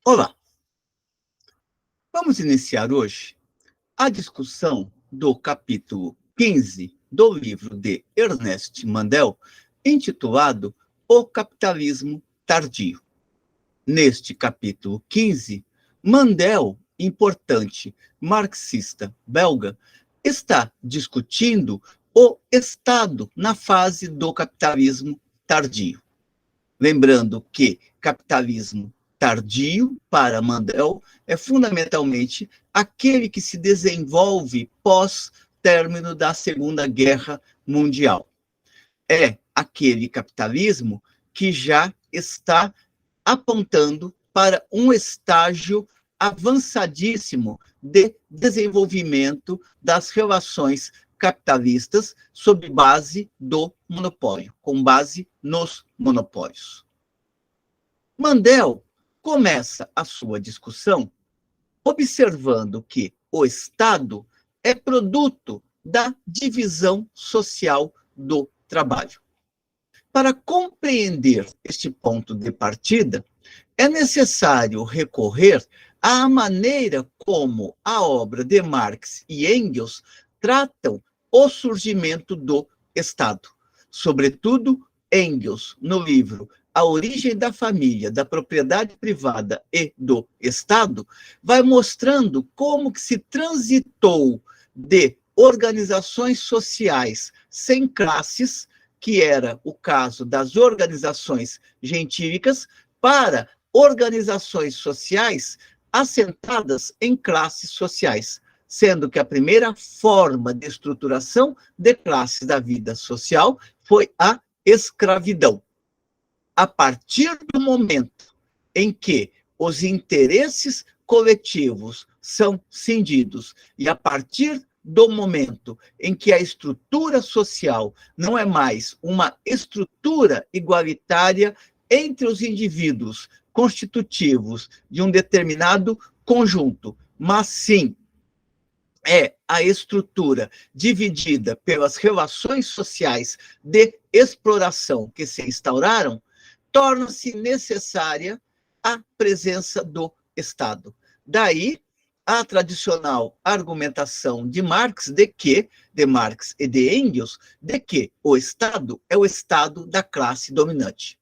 Olá, vamos iniciar hoje a discussão do capítulo 15 do livro de Ernest Mandel, intitulado O Capitalismo Tardio. Neste capítulo 15, Mandel, importante marxista belga, está discutindo o Estado na fase do capitalismo tardio. Lembrando que capitalismo tardio, para Mandel, é fundamentalmente aquele que se desenvolve pós-término da Segunda Guerra Mundial. É aquele capitalismo que já está apontando para um estágio avançadíssimo de desenvolvimento das relações capitalistas sob base do monopólio, com base nos monopólios. Mandel começa a sua discussão observando que o Estado é produto da divisão social do trabalho. Para compreender este ponto de partida, é necessário recorrer à maneira como a obra de Marx e Engels tratam o surgimento do Estado. Sobretudo, Engels, no livro A Origem da Família, da Propriedade Privada e do Estado, vai mostrando como que se transitou de organizações sociais sem classes, que era o caso das organizações gentílicas, para organizações sociais assentadas em classes sociais, sendo que a primeira forma de estruturação de classes da vida social foi a escravidão. A partir do momento em que os interesses coletivos são cindidos e a partir do momento em que a estrutura social não é mais uma estrutura igualitária entre os indivíduos constitutivos de um determinado conjunto, mas sim é a estrutura dividida pelas relações sociais de exploração que se instauraram, torna-se necessária a presença do Estado. Daí a tradicional argumentação de Marx e de Engels, de que o Estado é o Estado da classe dominante.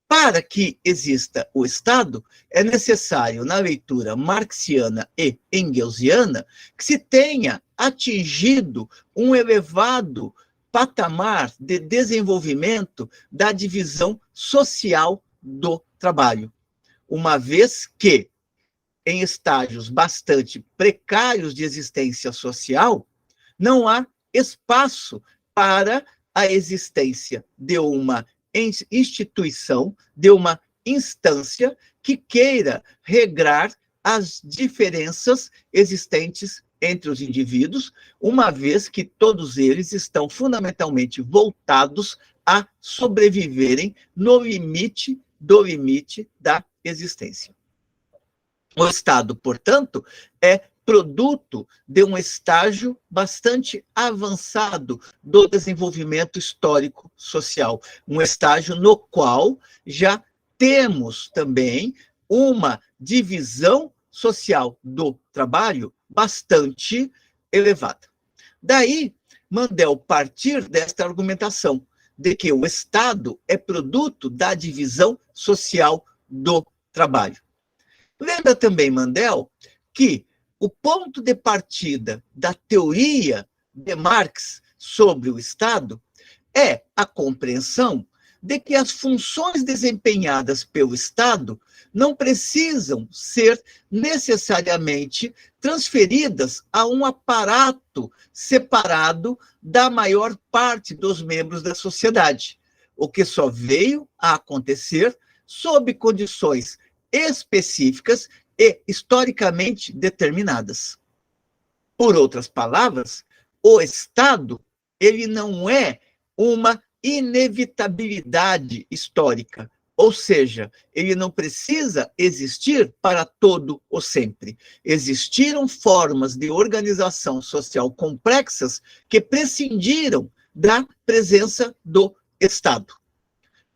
Para que exista o Estado, é necessário, na leitura marxiana e engelsiana, que se tenha atingido um elevado patamar de desenvolvimento da divisão social do trabalho, uma vez que, em estágios bastante precários de existência social, não há espaço para a existência de uma instituição, de uma instância que queira regrar as diferenças existentes entre os indivíduos, uma vez que todos eles estão fundamentalmente voltados a sobreviverem no limite do limite da existência. O Estado, portanto, é produto de um estágio bastante avançado do desenvolvimento histórico-social, um estágio no qual já temos também uma divisão social do trabalho bastante elevada. Daí, Mandel partir desta argumentação de que o Estado é produto da divisão social do trabalho. Lembra também Mandel que o ponto de partida da teoria de Marx sobre o Estado é a compreensão de que as funções desempenhadas pelo Estado não precisam ser necessariamente transferidas a um aparato separado da maior parte dos membros da sociedade, o que só veio a acontecer sob condições específicas e historicamente determinadas. Por outras palavras, o Estado, ele não é uma inevitabilidade histórica, ou seja, ele não precisa existir para todo o sempre. Existiram formas de organização social complexas que prescindiram da presença do Estado.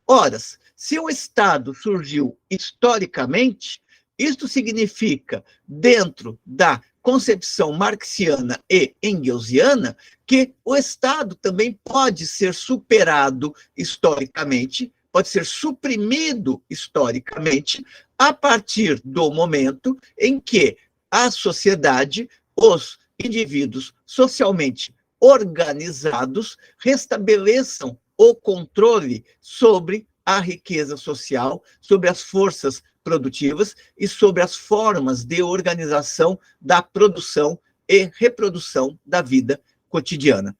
Ora, se o Estado surgiu historicamente, Isto significa, dentro da concepção marxiana e engelsiana, que o Estado também pode ser superado historicamente, pode ser suprimido historicamente, a partir do momento em que a sociedade, os indivíduos socialmente organizados, restabeleçam o controle sobre a riqueza social, sobre as forças produtivas e sobre as formas de organização da produção e reprodução da vida cotidiana.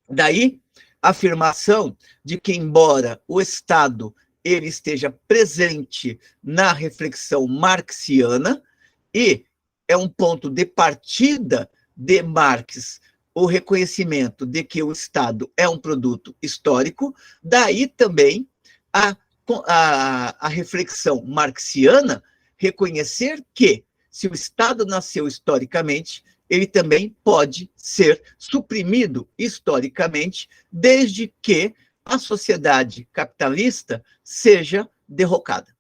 Daí a afirmação de que, embora o Estado ele esteja presente na reflexão marxiana, e é um ponto de partida de Marx o reconhecimento de que o Estado é um produto histórico, daí também a reflexão marxiana reconhecer que, se o Estado nasceu historicamente, ele também pode ser suprimido historicamente, desde que a sociedade capitalista seja derrocada.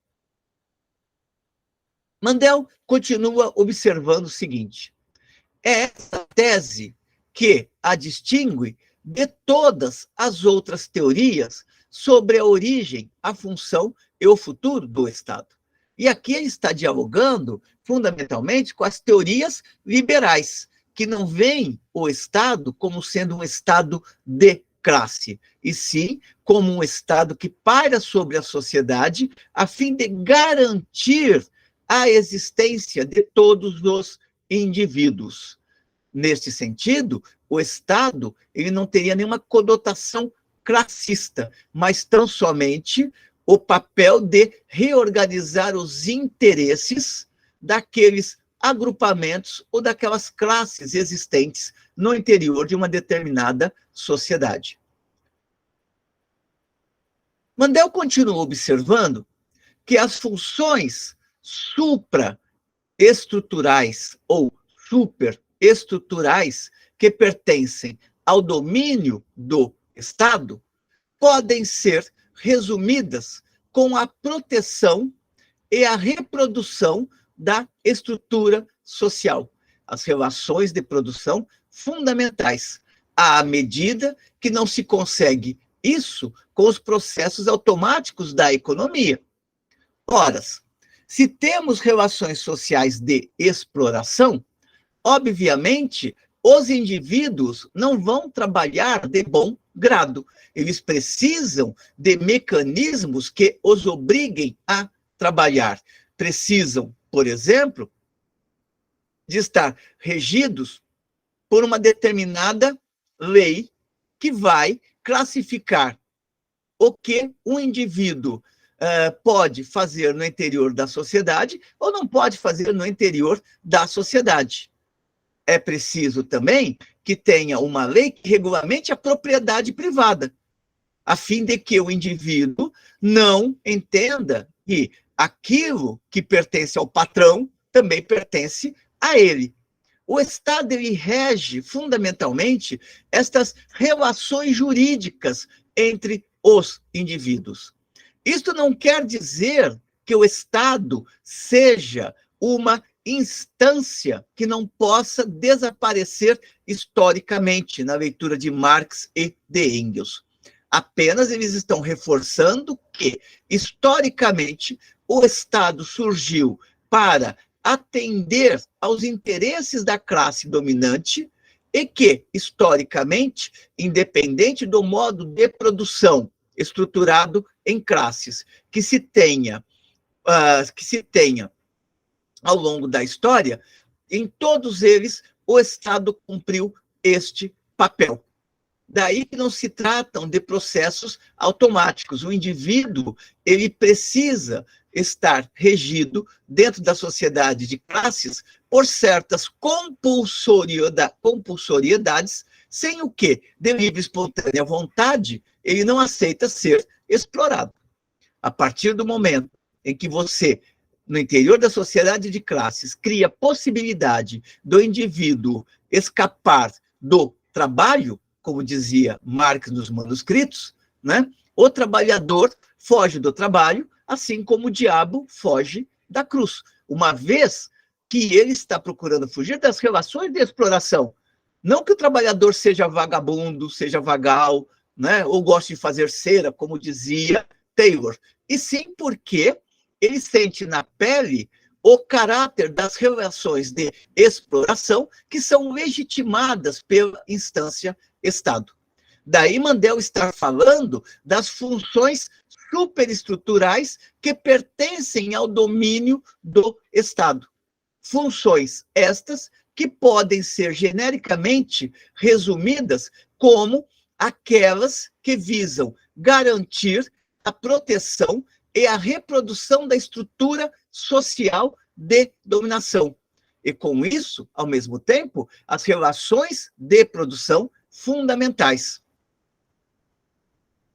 Mandel continua observando o seguinte: é essa tese que a distingue de todas as outras teorias sobre a origem, a função e o futuro do Estado. E aqui ele está dialogando fundamentalmente com as teorias liberais, que não veem o Estado como sendo um Estado de classe, e sim como um Estado que paira sobre a sociedade a fim de garantir a existência de todos os indivíduos. Neste sentido, o Estado ele não teria nenhuma conotação classista, mas tão somente o papel de reorganizar os interesses daqueles agrupamentos ou daquelas classes existentes no interior de uma determinada sociedade. Mandel continua observando que as funções supraestruturais ou superestruturais que pertencem ao domínio do Estado podem ser resumidas com a proteção e a reprodução da estrutura social, as relações de produção fundamentais, à medida que não se consegue isso com os processos automáticos da economia. Ora, se temos relações sociais de exploração, obviamente, os indivíduos não vão trabalhar de bom grado. Eles precisam de mecanismos que os obriguem a trabalhar. Precisam, por exemplo, de estar regidos por uma determinada lei que vai classificar o que um indivíduo pode fazer no interior da sociedade ou não pode fazer no interior da sociedade. É preciso também que tenha uma lei que regulamente a propriedade privada, a fim de que o indivíduo não entenda que aquilo que pertence ao patrão também pertence a ele. O Estado ele rege fundamentalmente estas relações jurídicas entre os indivíduos. Isto não quer dizer que o Estado seja uma instância que não possa desaparecer historicamente na leitura de Marx e de Engels. Apenas eles estão reforçando que, historicamente, o Estado surgiu para atender aos interesses da classe dominante e que, historicamente, independente do modo de produção estruturado em classes que se tenha ao longo da história, em todos eles o Estado cumpriu este papel. Daí que não se tratam de processos automáticos. O indivíduo ele precisa estar regido dentro da sociedade de classes por certas compulsoriedades, sem o que, de livre e espontânea vontade, ele não aceita ser explorado. A partir do momento em que você, no interior da sociedade de classes, cria a possibilidade do indivíduo escapar do trabalho, como dizia Marx nos manuscritos, né? O trabalhador foge do trabalho, assim como o diabo foge da cruz, uma vez que ele está procurando fugir das relações de exploração. Não que o trabalhador seja vagabundo, seja vagal, né, ou goste de fazer cera, como dizia Taylor, e sim porque ele sente na pele o caráter das relações de exploração que são legitimadas pela instância Estado. Daí Mandel estar falando das funções superestruturais que pertencem ao domínio do Estado. Funções estas que podem ser genericamente resumidas como aquelas que visam garantir a proteção e a reprodução da estrutura social de dominação. E, com isso, ao mesmo tempo, as relações de produção fundamentais.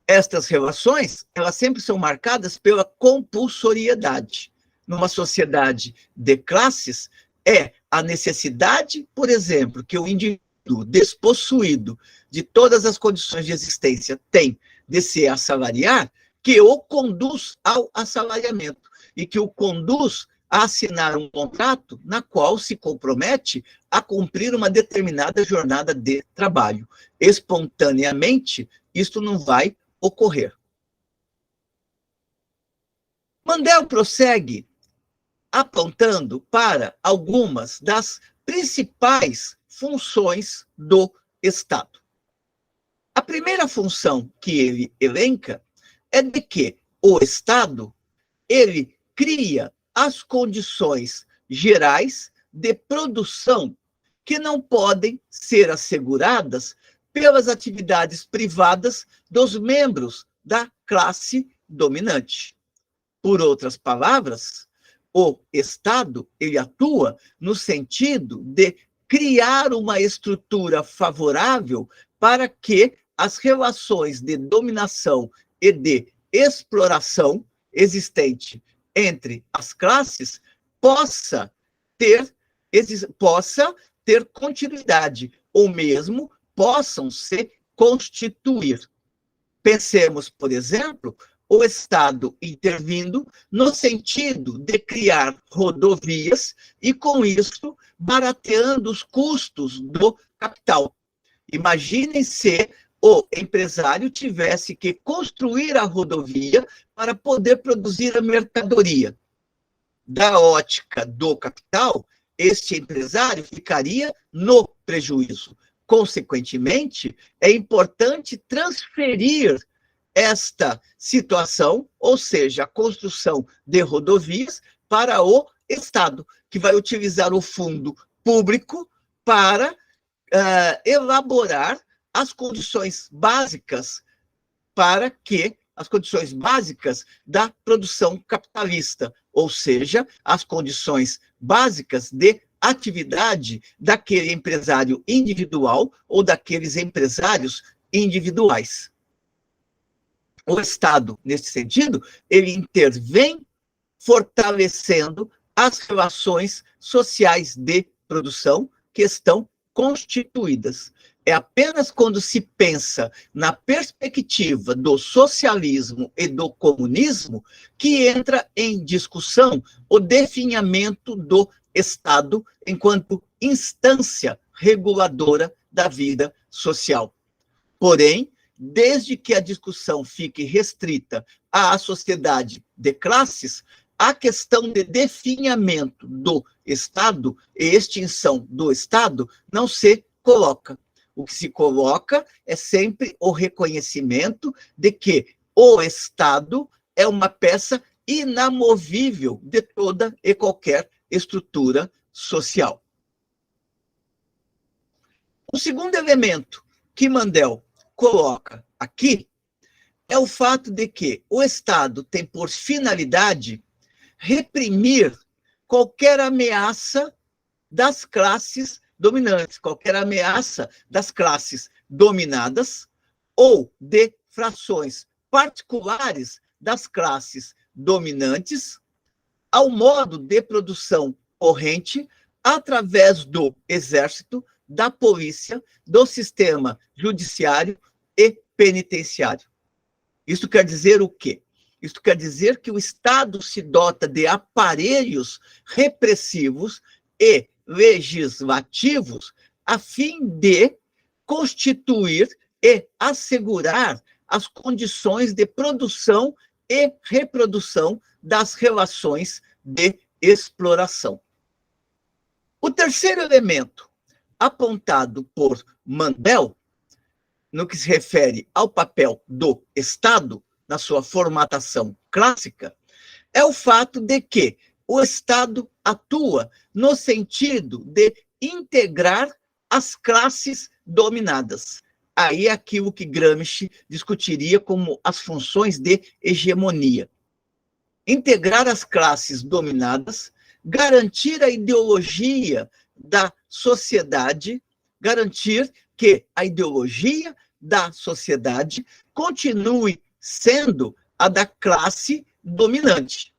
Estas relações, elas sempre são marcadas pela compulsoriedade. Numa sociedade de classes, é a necessidade, por exemplo, que o indivíduo despossuído de todas as condições de existência tem de se assalariar, que o conduz ao assalariamento e que o conduz a assinar um contrato na qual se compromete a cumprir uma determinada jornada de trabalho. Espontaneamente, isto não vai ocorrer. Mandel prossegue apontando para algumas das principais funções do Estado. A primeira função que ele elenca é de que o Estado, ele cria as condições gerais de produção que não podem ser asseguradas pelas atividades privadas dos membros da classe dominante. Por outras palavras, o Estado, ele atua no sentido de criar uma estrutura favorável para que as relações de dominação e de exploração existente entre as classes possa ter continuidade, ou mesmo possam se constituir. Pensemos, por exemplo, o Estado intervindo no sentido de criar rodovias e, com isso, barateando os custos do capital. Imaginem se o empresário tivesse que construir a rodovia para poder produzir a mercadoria. Da ótica do capital, este empresário ficaria no prejuízo. Consequentemente, é importante transferir esta situação, ou seja, a construção de rodovias, para o Estado, que vai utilizar o fundo público para elaborar as condições básicas as condições básicas da produção capitalista, ou seja, as condições básicas de atividade daquele empresário individual ou daqueles empresários individuais. O Estado, nesse sentido, ele intervém fortalecendo as relações sociais de produção que estão constituídas. É apenas quando se pensa na perspectiva do socialismo e do comunismo que entra em discussão o definhamento do Estado enquanto instância reguladora da vida social. Porém, desde que a discussão fique restrita à sociedade de classes, a questão de definhamento do Estado e extinção do Estado não se coloca. O que se coloca é sempre o reconhecimento de que o Estado é uma peça inamovível de toda e qualquer estrutura social. O segundo elemento que Mandel coloca aqui é o fato de que o Estado tem por finalidade reprimir qualquer ameaça das classes dominantes, qualquer ameaça das classes dominadas ou de frações particulares das classes dominantes ao modo de produção corrente através do exército, da polícia, do sistema judiciário e penitenciário. Isso quer dizer o quê? Isto quer dizer que o Estado se dota de aparelhos repressivos e legislativos a fim de constituir e assegurar as condições de produção e reprodução das relações de exploração. O terceiro elemento apontado por Mandel, no que se refere ao papel do Estado, na sua formatação clássica, é o fato de que o Estado atua no sentido de integrar as classes dominadas. Aí é aquilo que Gramsci discutiria como as funções de hegemonia. Integrar as classes dominadas, garantir a ideologia da sociedade, garantir que a ideologia da sociedade continue sendo a da classe dominante.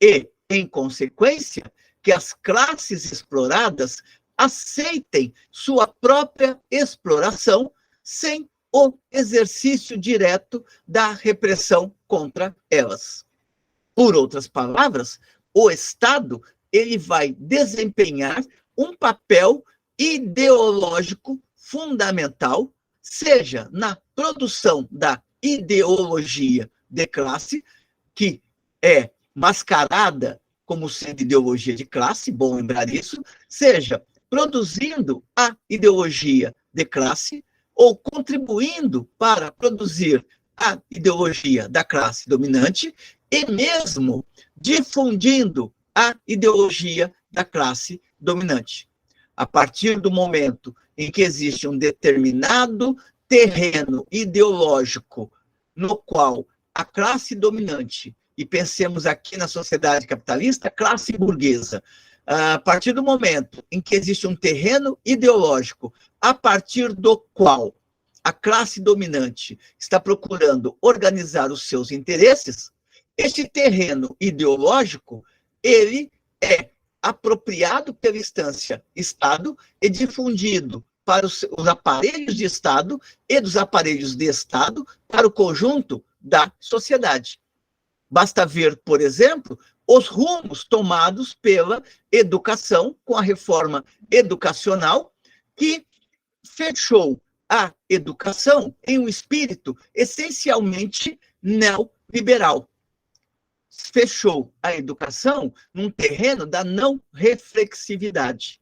E, em consequência, que as classes exploradas aceitem sua própria exploração sem o exercício direto da repressão contra elas. Por outras palavras, o Estado ele vai desempenhar um papel ideológico fundamental, seja na produção da ideologia de classe, que é mascarada como sendo ideologia de classe, bom lembrar isso, seja produzindo a ideologia de classe ou contribuindo para produzir a ideologia da classe dominante e mesmo difundindo a ideologia da classe dominante. A partir do momento em que existe um determinado terreno ideológico no qual a classe dominante, e pensemos aqui na sociedade capitalista, classe burguesa, a partir do momento em que existe um terreno ideológico a partir do qual a classe dominante está procurando organizar os seus interesses, este terreno ideológico, ele é apropriado pela instância Estado e difundido para os aparelhos de Estado e dos aparelhos de Estado para o conjunto da sociedade. Basta ver, por exemplo, os rumos tomados pela educação, com a reforma educacional, que fechou a educação em um espírito essencialmente neoliberal. Fechou a educação num terreno da não reflexividade.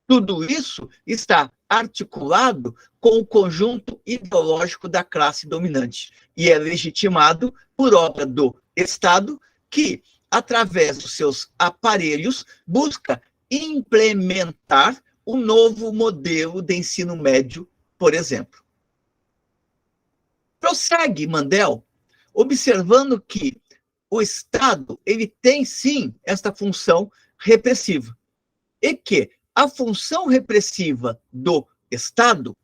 Tudo isso está articulado com o conjunto ideológico da classe dominante e é legitimado por obra do Estado que, através dos seus aparelhos, busca implementar um novo modelo de ensino médio, por exemplo. Prossegue Mandel, observando que o Estado ele tem, sim, esta função repressiva, e que a função repressiva do Estado,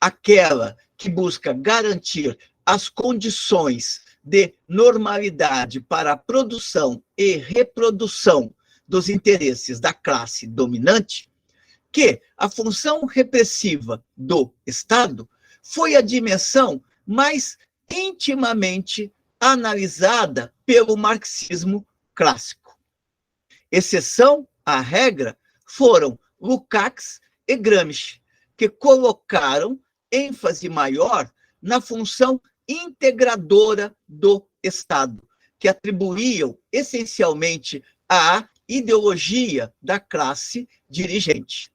aquela que busca garantir as condições de normalidade para a produção e reprodução dos interesses da classe dominante, que a função repressiva do Estado foi a dimensão mais intimamente analisada pelo marxismo clássico. Exceção à regra foram Lukács e Gramsci, que colocaram ênfase maior na função integradora do Estado, que atribuíam essencialmente à ideologia da classe dirigente.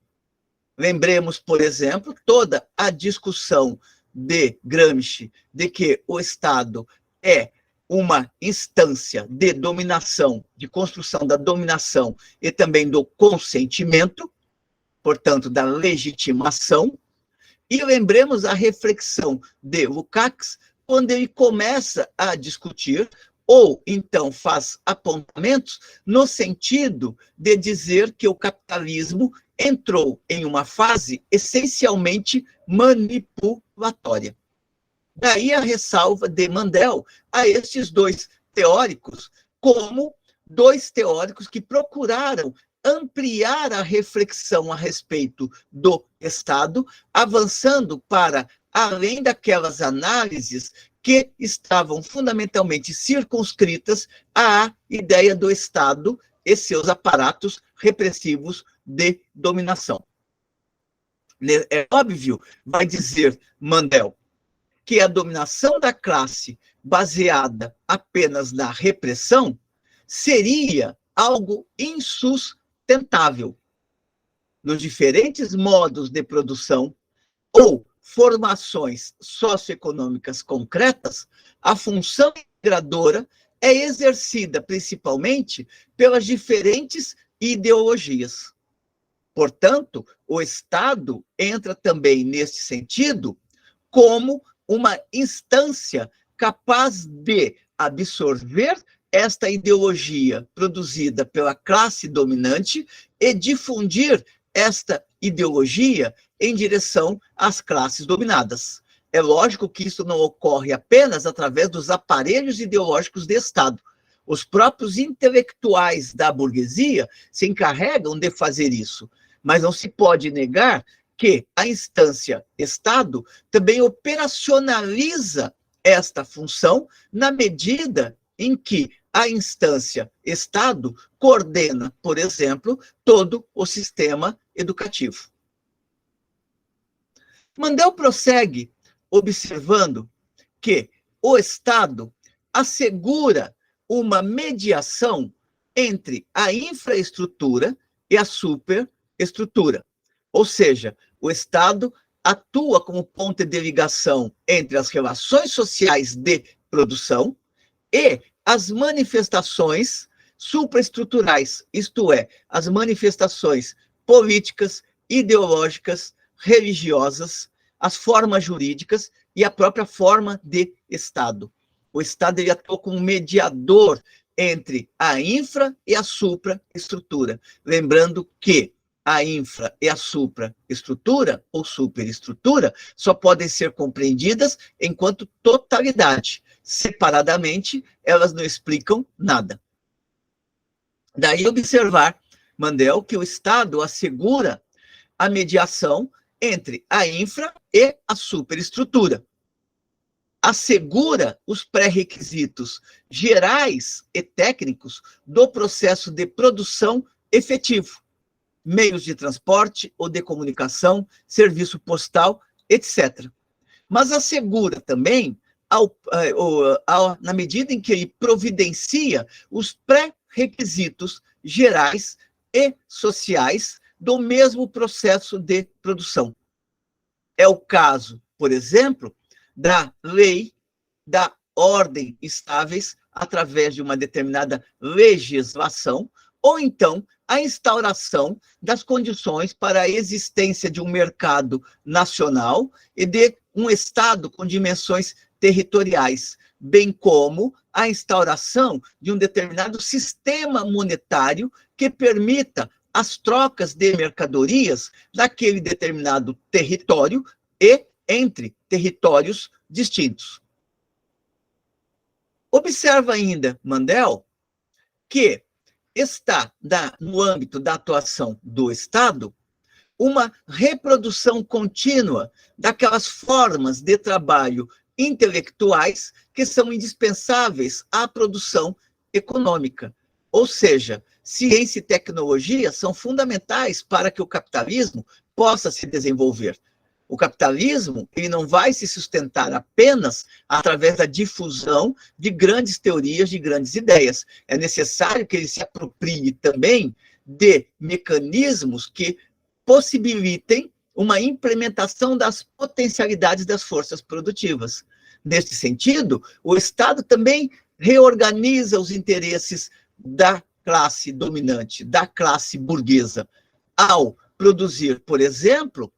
Lembremos, por exemplo, toda a discussão de Gramsci de que o Estado é uma instância de dominação, de construção da dominação e também do consentimento, portanto, da legitimação. E lembremos a reflexão de Lukács, quando ele começa a discutir, ou então faz apontamentos, no sentido de dizer que o capitalismo entrou em uma fase essencialmente manipulatória. Daí a ressalva de Mandel a estes dois teóricos, como dois teóricos que procuraram ampliar a reflexão a respeito do Estado, avançando para além daquelas análises que estavam fundamentalmente circunscritas à ideia do Estado e seus aparatos repressivos de dominação. É óbvio, vai dizer Mandel, que a dominação da classe baseada apenas na repressão seria algo insustentável. Nos diferentes modos de produção ou formações socioeconômicas concretas, a função integradora é exercida principalmente pelas diferentes ideologias. Portanto, o Estado entra também nesse sentido como uma instância capaz de absorver esta ideologia produzida pela classe dominante e difundir esta ideologia em direção às classes dominadas. É lógico que isso não ocorre apenas através dos aparelhos ideológicos de Estado. Os próprios intelectuais da burguesia se encarregam de fazer isso, mas não se pode negar que a instância Estado também operacionaliza esta função na medida em que a instância Estado coordena, por exemplo, todo o sistema educativo. Mandel prossegue observando que o Estado assegura uma mediação entre a infraestrutura e a superestrutura. Ou seja, o Estado atua como ponto de ligação entre as relações sociais de produção e as manifestações supraestruturais, isto é, as manifestações políticas, ideológicas, religiosas, as formas jurídicas e a própria forma de Estado. O Estado ele atua como mediador entre a infra e a supraestrutura. Lembrando que a infra e a supraestrutura ou superestrutura só podem ser compreendidas enquanto totalidade. Separadamente, elas não explicam nada. Daí observar, Mandel, que o Estado assegura a mediação entre a infra e a superestrutura. Assegura os pré-requisitos gerais e técnicos do processo de produção efetivo, meios de transporte ou de comunicação, serviço postal, etc. Mas assegura também, na medida em que ele providencia os pré-requisitos gerais e sociais do mesmo processo de produção. É o caso, por exemplo, da lei, da ordem estáveis através de uma determinada legislação, ou então a instauração das condições para a existência de um mercado nacional e de um Estado com dimensões territoriais, bem como a instauração de um determinado sistema monetário que permita as trocas de mercadorias naquele determinado território e entre territórios distintos. Observa ainda, Mandel, que está no âmbito da atuação do Estado uma reprodução contínua daquelas formas de trabalho intelectuais que são indispensáveis à produção econômica. Ou seja, ciência e tecnologia são fundamentais para que o capitalismo possa se desenvolver. O capitalismo ele não vai se sustentar apenas através da difusão de grandes teorias, de grandes ideias. É necessário que ele se aproprie também de mecanismos que possibilitem uma implementação das potencialidades das forças produtivas. Nesse sentido, o Estado também reorganiza os interesses da classe dominante, da classe burguesa, ao produzir, por exemplo,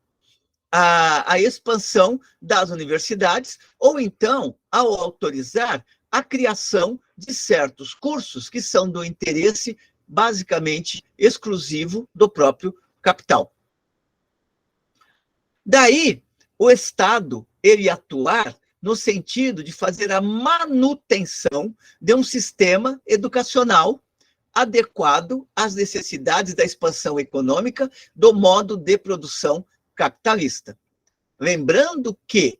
a expansão das universidades, ou então ao autorizar a criação de certos cursos que são do interesse basicamente exclusivo do próprio capital. Daí, o Estado, ele atuar no sentido de fazer a manutenção de um sistema educacional adequado às necessidades da expansão econômica do modo de produção capitalista. Lembrando que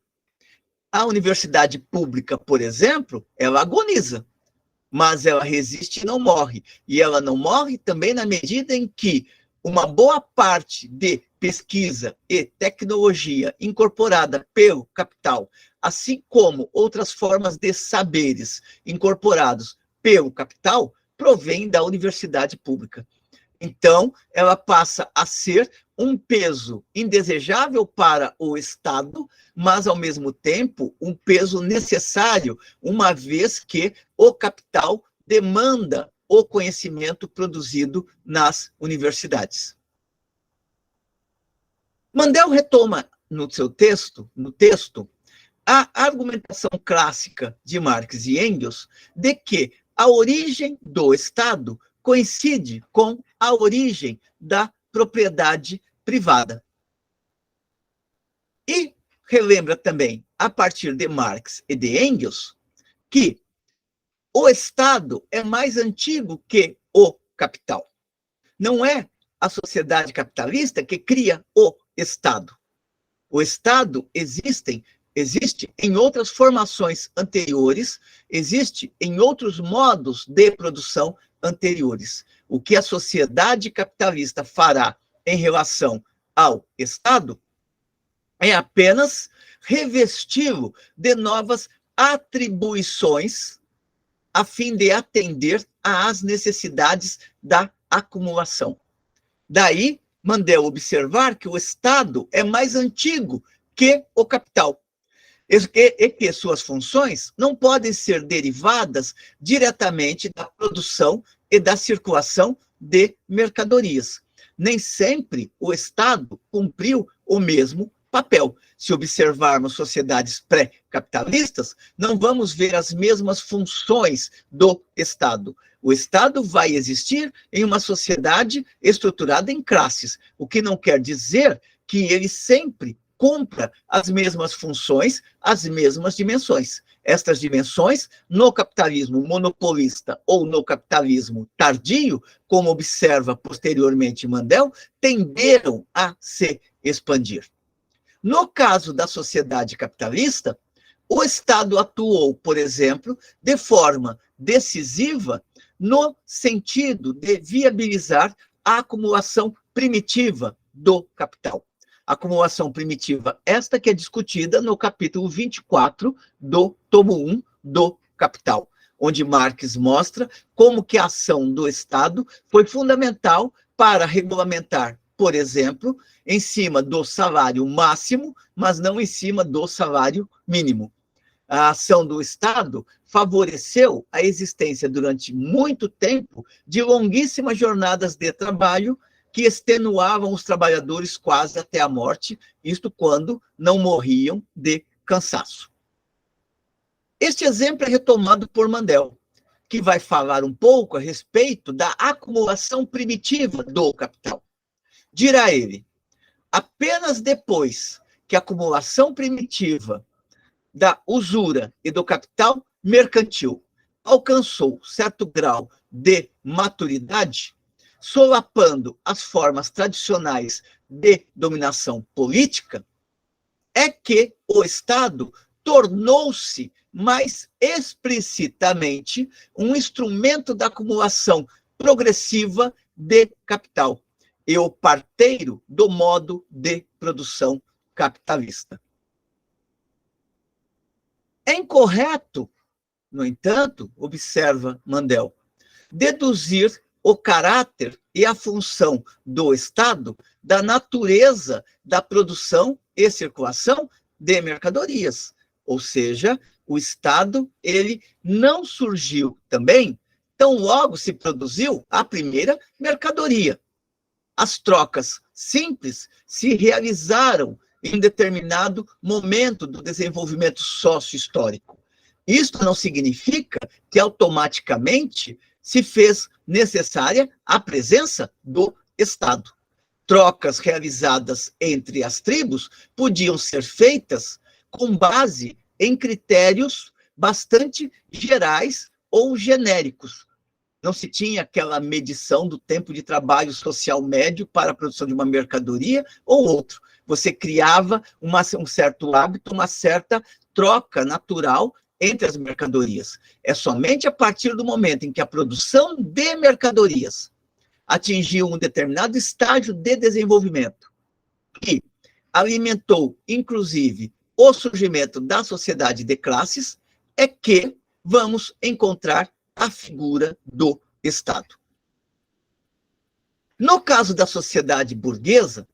A universidade pública, por exemplo, ela agoniza, mas ela resiste e não morre. E ela não morre também na medida em que uma boa parte de pesquisa e tecnologia incorporada pelo capital, assim como outras formas de saberes incorporados pelo capital, provém da universidade pública. Então, ela passa a ser um peso indesejável para o Estado, mas, ao mesmo tempo, um peso necessário, uma vez que o capital demanda o conhecimento produzido nas universidades. Mandel retoma no texto, a argumentação clássica de Marx e Engels de que a origem do Estado coincide com a origem da propriedade privada. E relembra também, a partir de Marx e de Engels, que o Estado é mais antigo que o capital. Não é a sociedade capitalista que cria o Estado. O Estado existe em outras formações anteriores, existe em outros modos de produção anteriores. O que a sociedade capitalista fará em relação ao Estado é apenas revesti-lo de novas atribuições a fim de atender às necessidades da acumulação. Daí, Mandel observar que o Estado é mais antigo que o capital, e que suas funções não podem ser derivadas diretamente da produção e da circulação de mercadorias. Nem sempre o Estado cumpriu o mesmo papel. Se observarmos sociedades pré-capitalistas, não vamos ver as mesmas funções do Estado. O Estado vai existir em uma sociedade estruturada em classes, o que não quer dizer que ele sempre cumpra as mesmas funções, as mesmas dimensões. Estas dimensões, no capitalismo monopolista ou no capitalismo tardio, como observa posteriormente Mandel, tenderam a se expandir. No caso da sociedade capitalista, o Estado atuou, por exemplo, de forma decisiva no sentido de viabilizar a acumulação primitiva do capital. Acumulação primitiva, esta que é discutida no capítulo 24 do tomo 1 do Capital, onde Marx mostra como que a ação do Estado foi fundamental para regulamentar, por exemplo, em cima do salário máximo, mas não em cima do salário mínimo. A ação do Estado favoreceu a existência durante muito tempo de longuíssimas jornadas de trabalho que extenuavam os trabalhadores quase até a morte, isto quando não morriam de cansaço. Este exemplo é retomado por Mandel, que vai falar um pouco a respeito da acumulação primitiva do capital. Dirá ele, apenas depois que a acumulação primitiva da usura e do capital mercantil alcançou certo grau de maturidade, solapando as formas tradicionais de dominação política, é que o Estado tornou-se mais explicitamente um instrumento da acumulação progressiva de capital e o parteiro do modo de produção capitalista. É incorreto, no entanto, observa Mandel, deduzir o caráter e a função do Estado da natureza da produção e circulação de mercadorias. Ou seja, o Estado, ele não surgiu também tão logo se produziu a primeira mercadoria. As trocas simples se realizaram em determinado momento do desenvolvimento sócio-histórico. Isto não significa que automaticamente se fez necessária a presença do Estado. Trocas realizadas entre as tribos podiam ser feitas com base em critérios bastante gerais ou genéricos. Não se tinha aquela medição do tempo de trabalho social médio para a produção de uma mercadoria ou outro. Você criava um certo hábito, uma certa troca natural entre as mercadorias. É somente a partir do momento em que a produção de mercadorias atingiu um determinado estágio de desenvolvimento e alimentou, inclusive, o surgimento da sociedade de classes, é que vamos encontrar a figura do Estado. No caso da sociedade burguesa,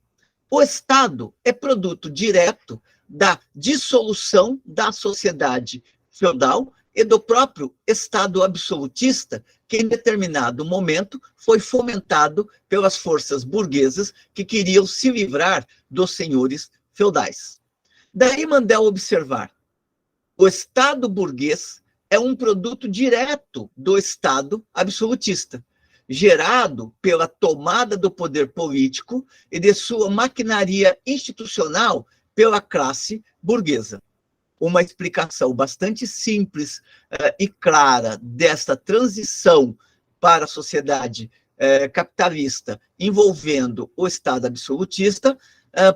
o Estado é produto direto da dissolução da sociedade feudal e do próprio Estado absolutista, que em determinado momento foi fomentado pelas forças burguesas que queriam se livrar dos senhores feudais. Daí Mandel observar: o Estado burguês é um produto direto do Estado absolutista, gerado pela tomada do poder político e de sua maquinaria institucional pela classe burguesa. Uma explicação bastante simples e clara desta transição para a sociedade capitalista envolvendo o Estado absolutista,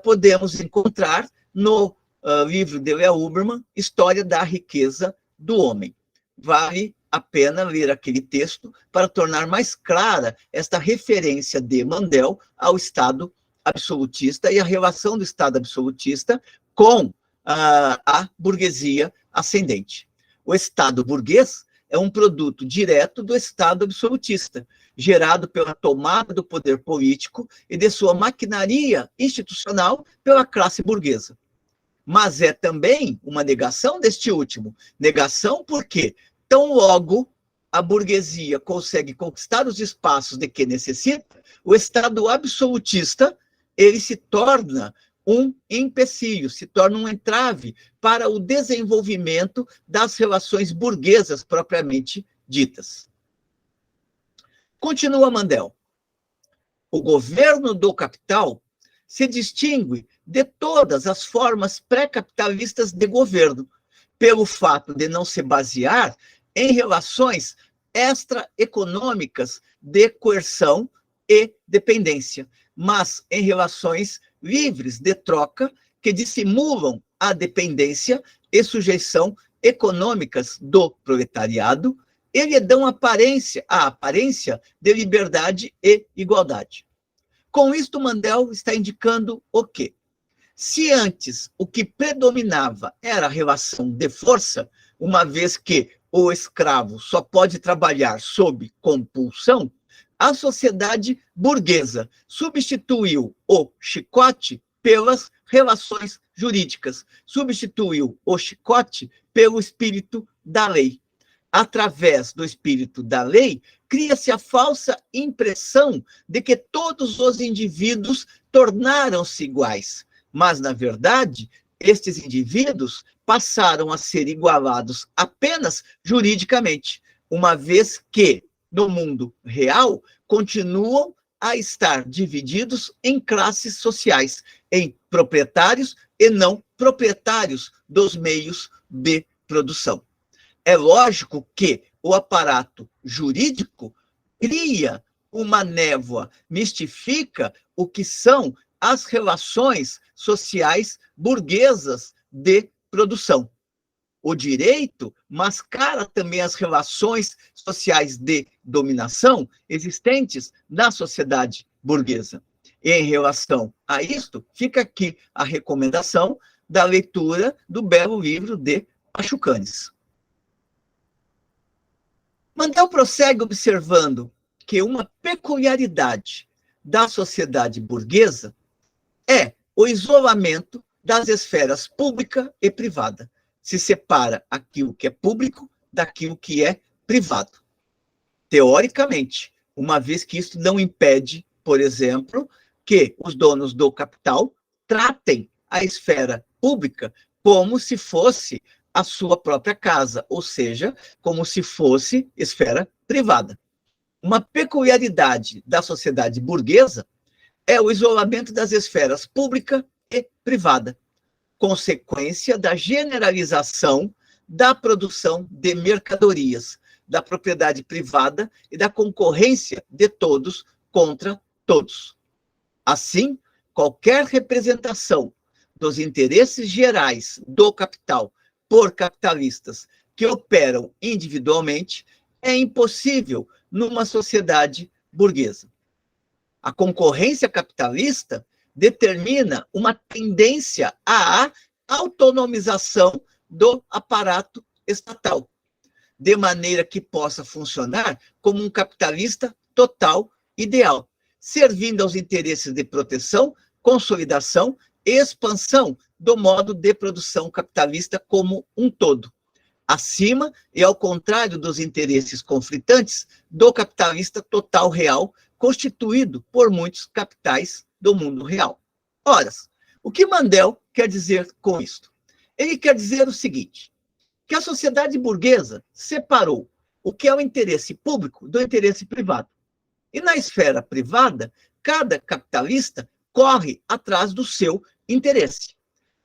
podemos encontrar no livro de Lea Huberman, História da Riqueza do Homem. Vale a pena ler aquele texto para tornar mais clara esta referência de Mandel ao Estado absolutista e a relação do Estado absolutista com a burguesia ascendente. O Estado burguês é um produto direto do Estado absolutista, gerado pela tomada do poder político e de sua maquinaria institucional pela classe burguesa. Mas é também uma negação deste último. Negação porque, tão logo a burguesia consegue conquistar os espaços de que necessita, o Estado absolutista ele se torna um empecilho, se torna um entrave para o desenvolvimento das relações burguesas propriamente ditas. Continua Mandel. O governo do capital se distingue de todas as formas pré-capitalistas de governo, pelo fato de não se basear em relações extra-econômicas de coerção e dependência, mas em relações livres de troca que dissimulam a dependência e sujeição econômicas do proletariado e lhe dão a aparência de liberdade e igualdade. Com isto, Mandel está indicando o quê? Se antes o que predominava era a relação de força, uma vez que o escravo só pode trabalhar sob compulsão, a sociedade burguesa substituiu o chicote pelas relações jurídicas, substituiu o chicote pelo espírito da lei. Através do espírito da lei, cria-se a falsa impressão de que todos os indivíduos tornaram-se iguais, mas, na verdade, estes indivíduos passaram a ser igualados apenas juridicamente, uma vez que, no mundo real, continuam a estar divididos em classes sociais, em proprietários e não proprietários dos meios de produção. É lógico que o aparato jurídico cria uma névoa, mistifica o que são as relações sociais burguesas de produção. O direito mascara também as relações sociais de dominação existentes na sociedade burguesa. E em relação a isto, fica aqui a recomendação da leitura do belo livro de Pachucanes. Mandel prossegue observando que uma peculiaridade da sociedade burguesa é o isolamento das esferas pública e privada. Se separa aquilo que é público daquilo que é privado. Teoricamente, uma vez que isso não impede, por exemplo, que os donos do capital tratem a esfera pública como se fosse a sua própria casa, ou seja, como se fosse esfera privada. Uma peculiaridade da sociedade burguesa é o isolamento das esferas pública e privada, consequência da generalização da produção de mercadorias, da propriedade privada e da concorrência de todos contra todos. Assim, qualquer representação dos interesses gerais do capital por capitalistas que operam individualmente é impossível numa sociedade burguesa. A concorrência capitalista determina uma tendência à autonomização do aparato estatal, de maneira que possa funcionar como um capitalista total ideal, servindo aos interesses de proteção, consolidação e expansão do modo de produção capitalista como um todo, acima e ao contrário dos interesses conflitantes do capitalista total real, constituído por muitos capitais do mundo real. Ora, o que Mandel quer dizer com isto? Ele quer dizer o seguinte, que a sociedade burguesa separou o que é o interesse público do interesse privado. E na esfera privada, cada capitalista corre atrás do seu interesse.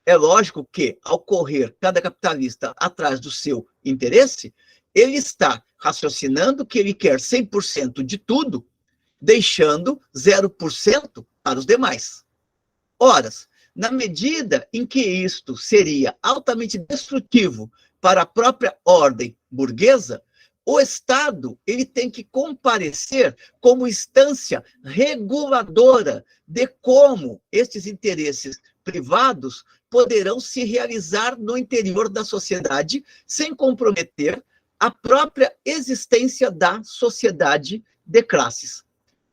É lógico que, ao correr cada capitalista atrás do seu interesse, ele está raciocinando que ele quer 100% de tudo, deixando 0% para os demais. Ora, na medida em que isto seria altamente destrutivo para a própria ordem burguesa, o Estado ele tem que comparecer como instância reguladora de como estes interesses privados poderão se realizar no interior da sociedade sem comprometer a própria existência da sociedade de classes.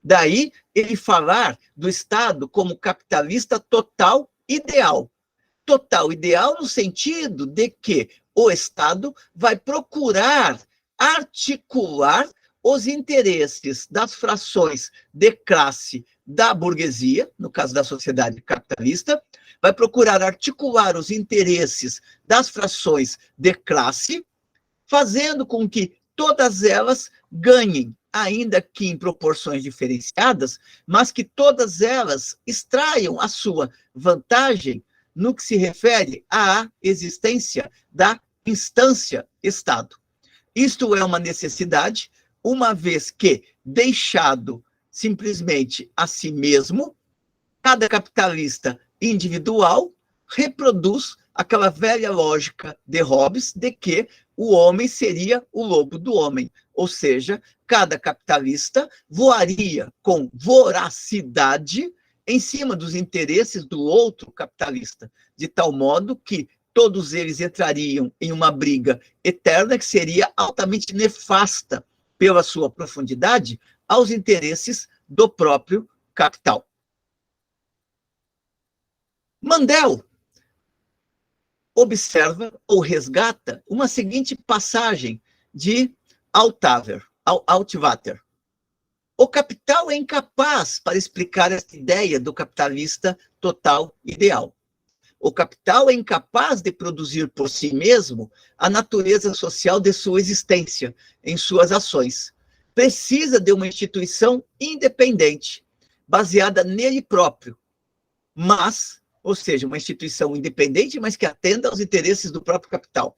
Daí ele falar do Estado como capitalista total ideal. Total ideal no sentido de que o Estado vai procurar articular os interesses das frações de classe da burguesia, no caso da sociedade capitalista, vai procurar articular os interesses das frações de classe, fazendo com que todas elas ganhem, ainda que em proporções diferenciadas, mas que todas elas extraiam a sua vantagem no que se refere à existência da instância Estado. Isto é uma necessidade, uma vez que, deixado simplesmente a si mesmo, cada capitalista individual reproduz aquela velha lógica de Hobbes de que o homem seria o lobo do homem, ou seja, cada capitalista voaria com voracidade em cima dos interesses do outro capitalista, de tal modo que todos eles entrariam em uma briga eterna que seria altamente nefasta pela sua profundidade aos interesses do próprio capital. Mandel observa ou resgata uma seguinte passagem de Altvater. O capital é incapaz para explicar esta ideia do capitalista total ideal. O capital é incapaz de produzir por si mesmo a natureza social de sua existência, em suas ações. Precisa de uma instituição independente, baseada nele próprio, mas, ou seja, uma instituição independente, mas que atenda aos interesses do próprio capital,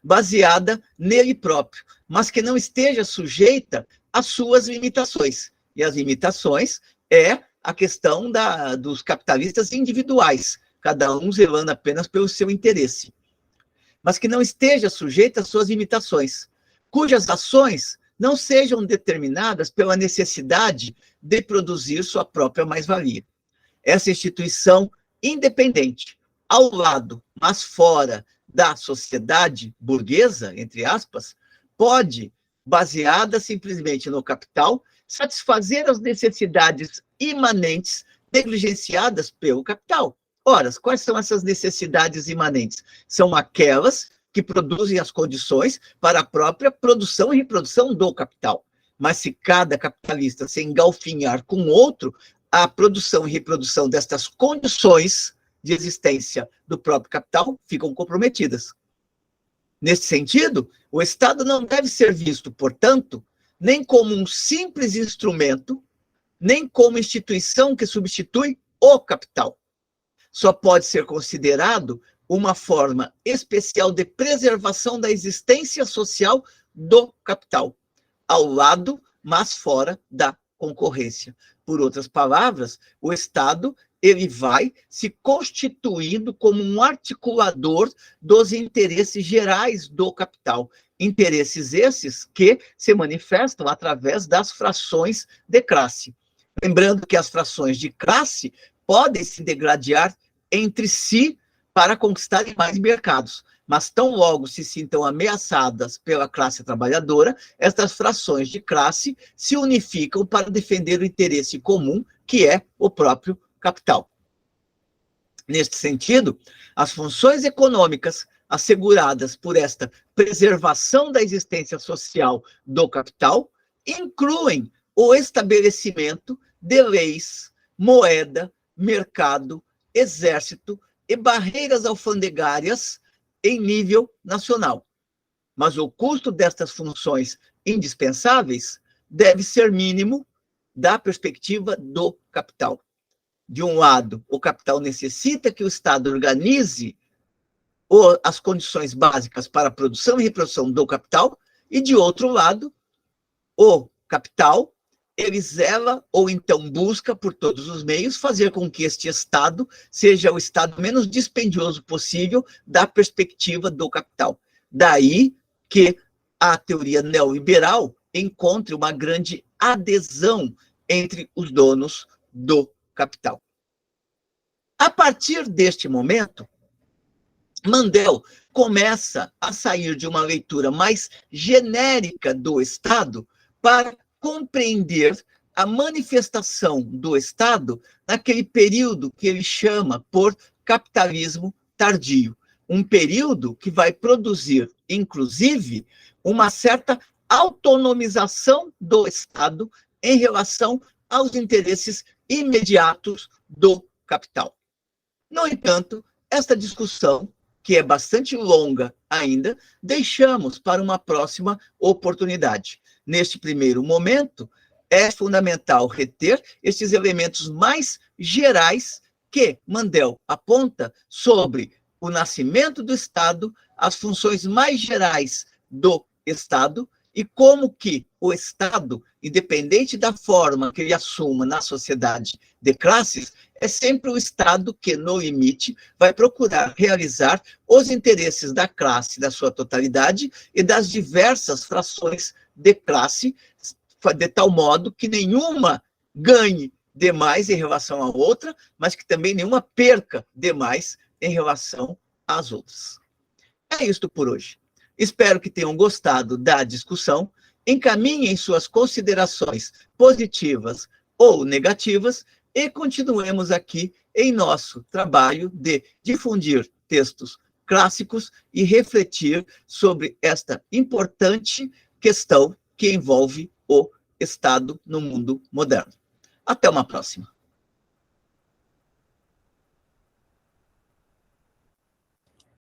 baseada nele próprio, mas que não esteja sujeita às suas limitações. E as limitações é a questão dos capitalistas individuais, cada um zelando apenas pelo seu interesse, mas que não esteja sujeita às suas limitações, cujas ações não sejam determinadas pela necessidade de produzir sua própria mais-valia. Essa instituição independente, ao lado, mas fora da sociedade burguesa, entre aspas, pode, baseada simplesmente no capital, satisfazer as necessidades imanentes negligenciadas pelo capital. Ora, quais são essas necessidades imanentes? São aquelas que produzem as condições para a própria produção e reprodução do capital. Mas se cada capitalista se engalfinhar com outro, a produção e reprodução destas condições de existência do próprio capital ficam comprometidas. Nesse sentido, o Estado não deve ser visto, portanto, nem como um simples instrumento, nem como instituição que substitui o capital. Só pode ser considerado uma forma especial de preservação da existência social do capital, ao lado, mas fora da concorrência. Por outras palavras, o Estado ele vai se constituindo como um articulador dos interesses gerais do capital. Interesses esses que se manifestam através das frações de classe. Lembrando que as frações de classe podem se degradar entre si para conquistarem mais mercados, mas tão logo se sintam ameaçadas pela classe trabalhadora, estas frações de classe se unificam para defender o interesse comum, que é o próprio capital. Neste sentido, as funções econômicas asseguradas por esta preservação da existência social do capital incluem o estabelecimento de leis, moeda, mercado, exército e barreiras alfandegárias em nível nacional. Mas o custo destas funções indispensáveis deve ser mínimo da perspectiva do capital. De um lado, o capital necessita que o Estado organize as condições básicas para a produção e reprodução do capital, e de outro lado, o capital ele zela ou então busca por todos os meios fazer com que este Estado seja o Estado menos dispendioso possível da perspectiva do capital. Daí que a teoria neoliberal encontre uma grande adesão entre os donos do capital. A partir deste momento, Mandel começa a sair de uma leitura mais genérica do Estado para compreender a manifestação do Estado naquele período que ele chama por capitalismo tardio. Um período que vai produzir, inclusive, uma certa autonomização do Estado em relação aos interesses imediatos do capital. No entanto, esta discussão, que é bastante longa ainda, deixamos para uma próxima oportunidade. Neste primeiro momento, é fundamental reter estes elementos mais gerais que Mandel aponta sobre o nascimento do Estado, as funções mais gerais do Estado e como que o Estado, independente da forma que ele assuma na sociedade de classes, é sempre o Estado que, no limite, vai procurar realizar os interesses da classe, da sua totalidade, e das diversas frações de classe, de tal modo que nenhuma ganhe demais em relação à outra, mas que também nenhuma perca demais em relação às outras. É isto por hoje. Espero que tenham gostado da discussão. Encaminhem suas considerações positivas ou negativas e continuemos aqui em nosso trabalho de difundir textos clássicos e refletir sobre esta importante questão que envolve o Estado no mundo moderno. Até uma próxima.